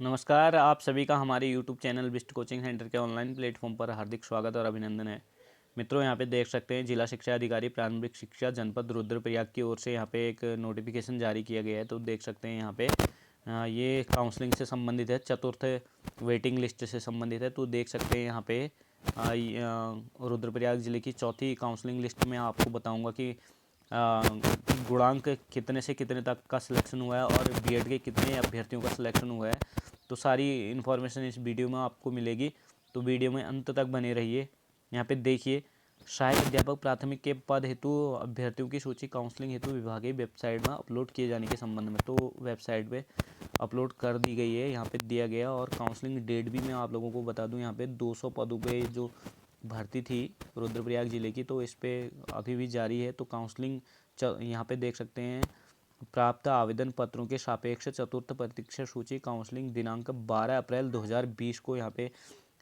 नमस्कार, आप सभी का हमारे YouTube channel Bisht coaching centre के ऑनलाइन प्लेटफॉर्म पर हार्दिक स्वागत और अभिनंदन है। मित्रों, यहाँ पे देख सकते हैं जिला शिक्षा अधिकारी प्रारंभिक शिक्षा जनपद रुद्रप्रयाग की ओर से यहाँ पे एक नोटिफिकेशन जारी किया गया है। तो देख सकते हैं यहाँ पे ये काउंसलिंग से संबंधित है, चतुर्थ वेटिंग लिस्ट से संबंधित है। तो देख सकते हैं यहाँ पे रुद्रप्रयाग जिले की चौथी काउंसलिंग लिस्ट में आपको बताऊँगा कि गुणांक कितने से कितने तक का सिलेक्शन हुआ है और बीएड के कितने अभ्यर्थियों का सिलेक्शन हुआ है। तो सारी इन्फॉर्मेशन इस वीडियो में आपको मिलेगी, तो वीडियो में अंत तक बने रहिए। यहाँ पे देखिए, सहायक अध्यापक प्राथमिक के पद हेतु अभ्यर्थियों की सूची काउंसलिंग हेतु विभागीय वेबसाइट में अपलोड किए जाने के संबंध में तो वेबसाइट पे अपलोड कर दी गई है, यहाँ पे दिया गया। और काउंसलिंग डेट भी मैं आप लोगों को बता दूँ, यहाँ पे 200 पदों पे जो भर्ती थी रुद्रप्रयाग ज़िले की, तो इस पर अभी भी जारी है। तो काउंसलिंग यहाँ पे देख सकते हैं, प्राप्त आवेदन पत्रों के सापेक्ष चतुर्थ प्रतीक्षा सूची काउंसलिंग दिनांक 12 अप्रैल 2020 को यहाँ पे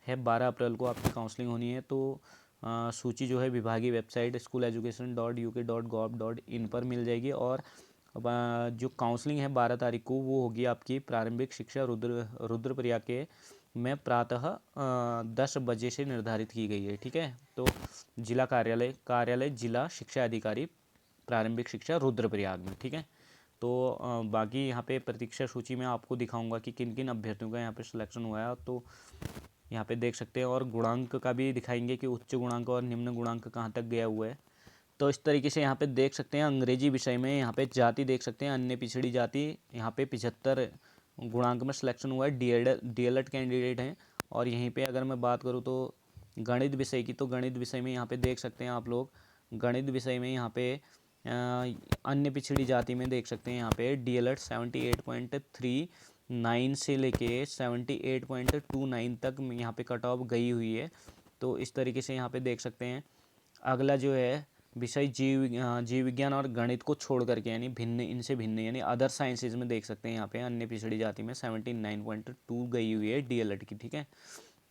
है। 12 अप्रैल को आपकी काउंसलिंग होनी है। तो सूची जो है विभागीय वेबसाइट school.education.uk.gov.in पर मिल जाएगी। और जो काउंसलिंग है 12 तारीख को वो होगी आपकी प्रारंभिक शिक्षा रुद्रप्रयाग के में प्रातः 10 बजे से निर्धारित की गई है। ठीक है, तो जिला कार्यालय जिला शिक्षा अधिकारी प्रारंभिक शिक्षा रुद्रप्रयाग में। ठीक है, तो बाकी यहाँ पे प्रतीक्षा सूची में आपको दिखाऊंगा कि किन किन अभ्यर्थियों का यहाँ पे सिलेक्शन हुआ है। तो यहाँ पे देख सकते हैं, और गुणांक का भी दिखाएंगे कि उच्च गुणांक और निम्न गुणांक कहाँ तक गया हुआ है। तो इस तरीके से यहाँ पे देख सकते हैं, अंग्रेजी विषय में यहाँ पे जाति देख सकते हैं, अन्य पिछड़ी जाति यहाँ पे 75 गुणांक में सिलेक्शन हुआ है। डीएलएड कैंडिडेट हैं। और यहीं पे अगर मैं बात करूँ तो गणित विषय की, तो गणित विषय में यहाँ पे देख सकते हैं आप लोग, गणित विषय में यहाँ पे अन्य पिछड़ी जाति में देख सकते हैं यहाँ पे डीएलएड 78.39 से लेके 78.29 तक यहाँ पे कट ऑफ गई हुई है। तो इस तरीके से यहाँ पे देख सकते हैं। अगला जो है विषय जीव विज्ञान और गणित को छोड़ करके, यानी भिन्न, इनसे भिन्न यानी अदर साइंसेज में देख सकते हैं यहाँ पे अन्य पिछड़ी जाति में 79.2 गई हुई है डीएलएड की। ठीक है,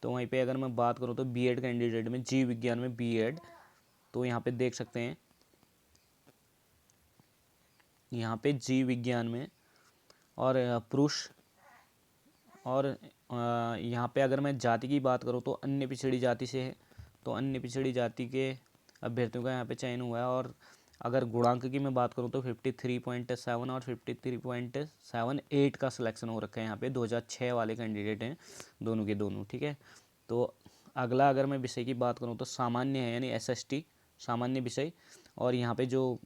तो वहीं पे अगर मैं बात करूँ तो बीएड कैंडिडेट में जीव विज्ञान में बीएड, तो यहाँ पे देख सकते हैं, यहाँ पे जीव विज्ञान में और पुरुष, और यहाँ पे अगर मैं जाति की बात करूँ तो अन्य पिछड़ी जाति से है, तो अन्य पिछड़ी जाति के अभ्यर्थियों का यहाँ पे चयन हुआ है। और अगर गुणांक की मैं बात करूँ तो 53.7 और 53.78 का सिलेक्शन हो रखा है। यहाँ पे 2006 वाले कैंडिडेट हैं दोनों के दोनों। ठीक है, तो अगला अगर मैं विषय की बात करूँ तो सामान्य है, यानी एसएसटी सामान्य विषय। और यहाँ पे जो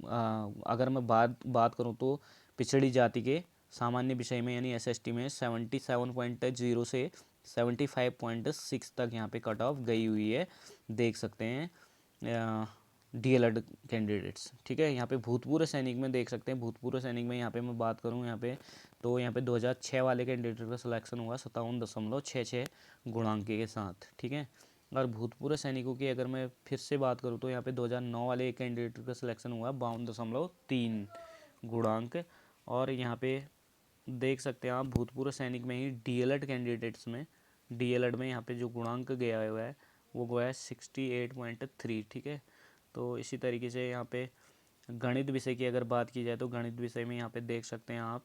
अगर मैं बात करूँ तो पिछड़ी जाति के सामान्य विषय में यानी एसएसटी में 77.0 से 75.6 तक यहाँ पे कट ऑफ गई हुई है, देख सकते हैं डीएलएड कैंडिडेट्स। ठीक है, यहाँ पे भूतपूर्व सैनिक में देख सकते हैं, भूतपूर्व सैनिक में यहाँ पे मैं बात करूँ यहाँ पे, तो यहाँ पे 2006 वाले कैंडिडेट का सिलेक्शन हुआ 57.66 गुणांक के साथ। ठीक है, और भूतपूर्व सैनिकों की अगर मैं फिर से बात करूँ तो यहाँ पे 2009 वाले एक कैंडिडेट का सिलेक्शन हुआ 52.3 गुणांक। और यहाँ पे देख सकते हैं आप भूतपूर्व सैनिक में ही डीएलएड कैंडिडेट्स में, डीएलएड में यहाँ पे जो गुणांक गया हुआ है वो गया है 68.3। ठीक है, तो इसी तरीके से यहाँ पे गणित विषय की अगर बात की जाए तो गणित विषय में यहाँ पे देख सकते हैं आप,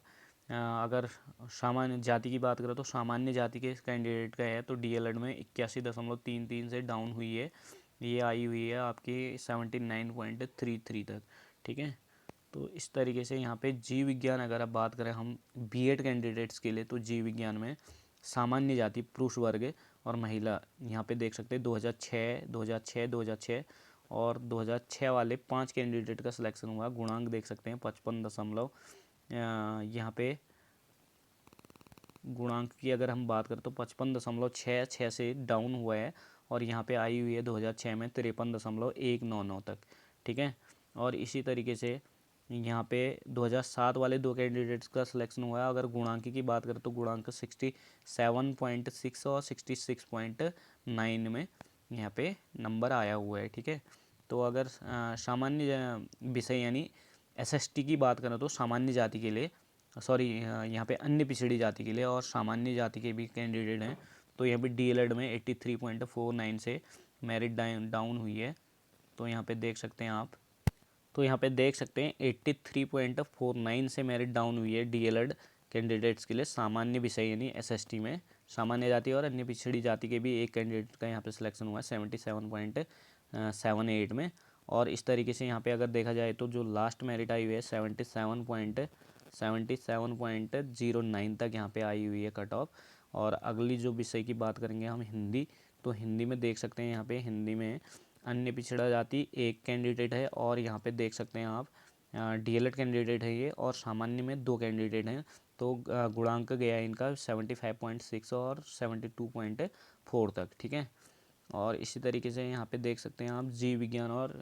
अगर सामान्य जाति की बात करें तो सामान्य जाति के कैंडिडेट का है तो डीएलएड में 81.33 से डाउन हुई है, ये आई हुई है आपकी 79.33 तक। ठीक है, तो इस तरीके से यहाँ पे जीव विज्ञान अगर आप बात करें हम बीएड कैंडिडेट्स के लिए, तो जीव विज्ञान में सामान्य जाति पुरुष वर्ग और महिला यहाँ पे देख सकते हैं 2006 और 2006 वाले 5 कैंडिडेट का सिलेक्शन हुआ। गुणांक देख सकते हैं 55 यहाँ पे गुणांक की अगर हम बात करें तो 55.66 से डाउन हुआ है। और यहाँ पे आई हुई है 2006 में 53.199 तक। ठीक है, और इसी तरीके से यहाँ पे 2007 वाले 2 कैंडिडेट्स का सिलेक्शन हुआ है। अगर गुणांक की बात करें तो गुणांक 67.6 और 66.9 में यहाँ पे नंबर आया हुआ है। ठीक है, तो अगर सामान्य विषय यानी एसएसटी की बात करें तो सामान्य जाति के लिए, सॉरी यहाँ पे अन्य पिछड़ी जाति के लिए और सामान्य जाति के भी कैंडिडेट हैं, तो यहाँ पे डीएलएड में 83.49 से मेरिट डाउन हुई है। तो यहाँ पे देख सकते हैं आप, तो यहाँ पे देख सकते हैं 83.49 से मेरिट डाउन हुई है डीएलएड कैंडिडेट्स के लिए सामान्य विषय यानी SST में सामान्य जाति और अन्य पिछड़ी जाति के भी एक कैंडिडेट का यहाँ पे सिलेक्शन हुआ है 77.78 में। और इस तरीके से यहाँ पे अगर देखा जाए तो जो लास्ट मेरिट आई हुई है 77.09 तक यहाँ पे आई हुई है कट ऑफ। और अगली जो विषय की बात करेंगे हम हिंदी, तो हिंदी में देख सकते हैं यहाँ पे हिंदी में अन्य पिछड़ा जाति एक कैंडिडेट है और यहाँ पे देख सकते हैं आप DLED कैंडिडेट है ये, और सामान्य में 2 कैंडिडेट हैं। तो गुणांक गया है इनका 75.6 और 72.4 तक, ठीक है। और इसी तरीके से यहाँ पे देख सकते हैं आप जीव विज्ञान और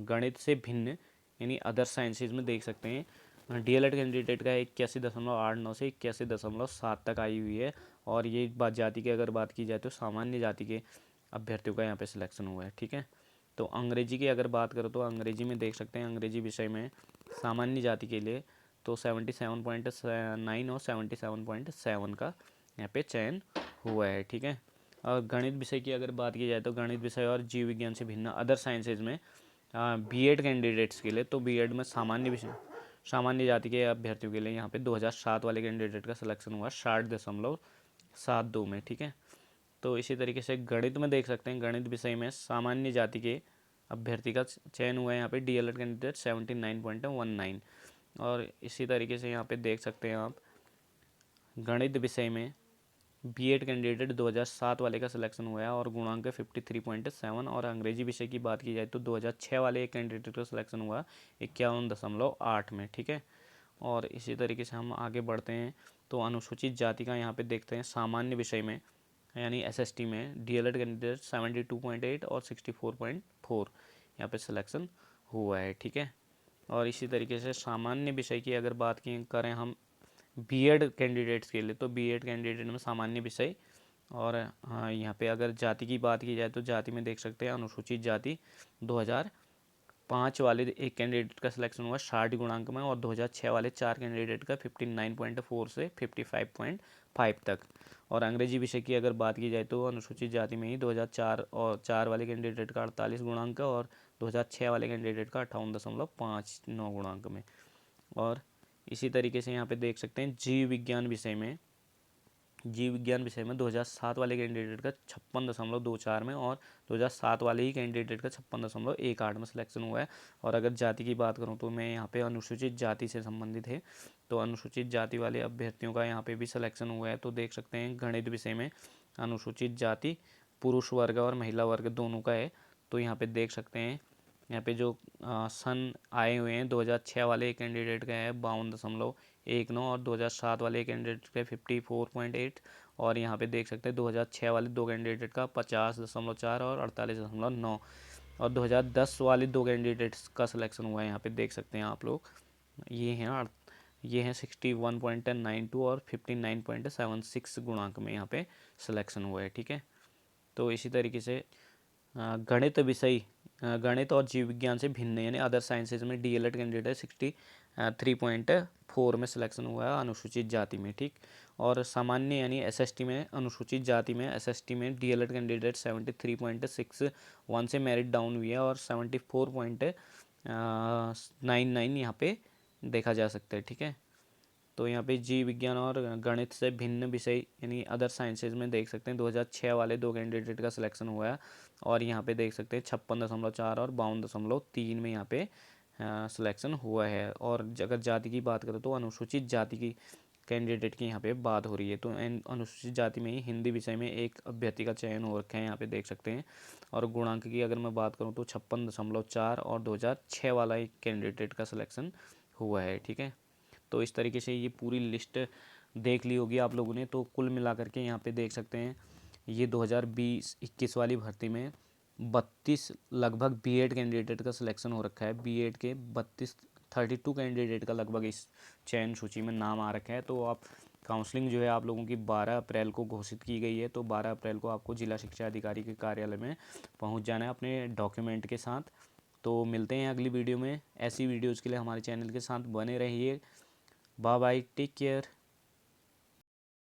गणित से भिन्न यानी अदर साइंसेज में देख सकते हैं DLED कैंडिडेट का 81.89 से 81.7 तक आई हुई है। और ये बात जाति की अगर बात की जाए तो सामान्य जाति के अभ्यर्थियों का यहाँ पे सिलेक्शन हुआ है, ठीक है। तो अंग्रेजी की अगर बात करो तो अंग्रेजी में देख सकते हैं अंग्रेजी विषय में सामान्य जाति के लिए तो 77.9 और 77.7 का यहाँ पे चयन हुआ है, ठीक है। और गणित विषय की अगर बात की जाए तो गणित विषय और जीव विज्ञान से भिन्न अदर साइंसेज में BEd कैंडिडेट्स के लिए तो BEd में सामान्य जाति के अभ्यर्थियों के लिए यहाँ पे 2007 वाले कैंडिडेट का सिलेक्शन हुआ 60.72 में, ठीक है। तो इसी तरीके से गणित में देख सकते हैं गणित विषय में सामान्य जाति के अभ्यर्थी का चयन हुआ है यहाँ पे DLED कैंडिडेट 79.19। और इसी तरीके से यहाँ पे देख सकते हैं आप गणित विषय में BEd कैंडिडेट 2007 वाले का सिलेक्शन हुआ है और गुणांक 53.7। और अंग्रेजी विषय की बात की जाए तो 2006 वाले एक कैंडिडेट का सिलेक्शन हुआ 51.8 में, ठीक है। और इसी तरीके से हम आगे बढ़ते हैं तो अनुसूचित जाति का यहाँ पे देखते हैं सामान्य विषय में यानी SST में DLED कैंडिडेट 72.8 और 64.4 यहाँ पे सिलेक्शन हुआ है, ठीक है। और इसी तरीके से सामान्य विषय की अगर बात की करें हम BEd कैंडिडेट्स के लिए तो BEd कैंडिडेट में सामान्य विषय और हाँ यहाँ पे अगर जाति की बात की जाए तो जाति में देख सकते हैं अनुसूचित जाति 2005 वाले एक कैंडिडेट का सिलेक्शन हुआ 60 गुणांक में और 2006 वाले 4 कैंडिडेट का 59.4 से 55.5 तक। और अंग्रेजी विषय की अगर बात की जाए तो अनुसूचित जाति में ही 2004 और 4 वाले कैंडिडेट का 48 गुणांक और 2006 वाले कैंडिडेट का 58.59 गुणांक में। और इसी तरीके से यहाँ पे देख सकते हैं जीव विज्ञान विषय में 2007 वाले कैंडिडेट का 56.24 में और 2007 वाले ही कैंडिडेट का 56.18 में सिलेक्शन हुआ है। और अगर जाति की बात करूँ तो मैं यहाँ पे अनुसूचित जाति से संबंधित है तो अनुसूचित जाति वाले अभ्यर्थियों का यहाँ पे भी सिलेक्शन हुआ है। तो देख सकते हैं गणित विषय में अनुसूचित जाति पुरुष वर्ग और महिला वर्ग दोनों का है। तो यहाँ पे देख सकते हैं यहाँ पे जो सन आए हुए हैं 2006 वाले कैंडिडेट का है 52.19 और 2007 वाले कैंडिडेट का 54.8। और यहाँ पे देख सकते हैं 2006 वाले 2 कैंडिडेट का 50.4 और 48.9। और 2010 वाले 2 कैंडिडेट्स का सिलेक्शन हुआ है यहाँ पे देख सकते हैं आप लोग ये हैं 61.92 और 59.76 गुणांक में यहाँ पे सिलेक्शन हुआ है, ठीक है। तो इसी तरीके से गणित विषय गणित और जीव विज्ञान से भिन्न यानी अदर साइंसेज में DLED कैंडिडेट 63.4 में सिलेक्शन हुआ है अनुसूचित जाति में, ठीक। और सामान्य यानी SST में अनुसूचित जाति में SST में DLED कैंडिडेट 73.61 से मेरिट डाउन हुई है और 74.99 यहाँ पे देखा जा सकता है, ठीक है। तो यहाँ पे जीव विज्ञान और गणित से भिन्न विषय यानी अदर साइंसेज में देख सकते हैं 2006 वाले 2 कैंडिडेट का सिलेक्शन हुआ है और यहाँ पे देख सकते हैं 56.4 और 52.3 में यहाँ पे सिलेक्शन हुआ है। और अगर जाति की बात करें तो अनुसूचित जाति की कैंडिडेट की यहाँ पे बात हो रही है तो अनुसूचित जाति में ही हिंदी विषय में एक अभ्यर्थी का चयन हो रखा है यहाँ पे देख सकते हैं। और गुणांक की अगर मैं बात करूँ तो 56.4 और 2006 वाला एक कैंडिडेट का सिलेक्शन हुआ है, ठीक है। तो इस तरीके से ये पूरी लिस्ट देख ली होगी आप लोगों ने। तो कुल मिलाकर के यहाँ पे देख सकते हैं ये 2020-21 वाली भर्ती में 32 लगभग BEd कैंडिडेट का सिलेक्शन हो रखा है। BEd के 32 कैंडिडेट का लगभग इस चयन सूची में नाम आ रखा है। तो आप काउंसलिंग जो है आप लोगों की 12 अप्रैल को घोषित की गई है। तो 12 अप्रैल को आपको जिला शिक्षा अधिकारी के कार्यालय में पहुँच जाना है अपने डॉक्यूमेंट के साथ। तो मिलते हैं अगली वीडियो में। ऐसी वीडियोज़ के लिए हमारे चैनल के साथ बने रहिए। Bye bye, take care.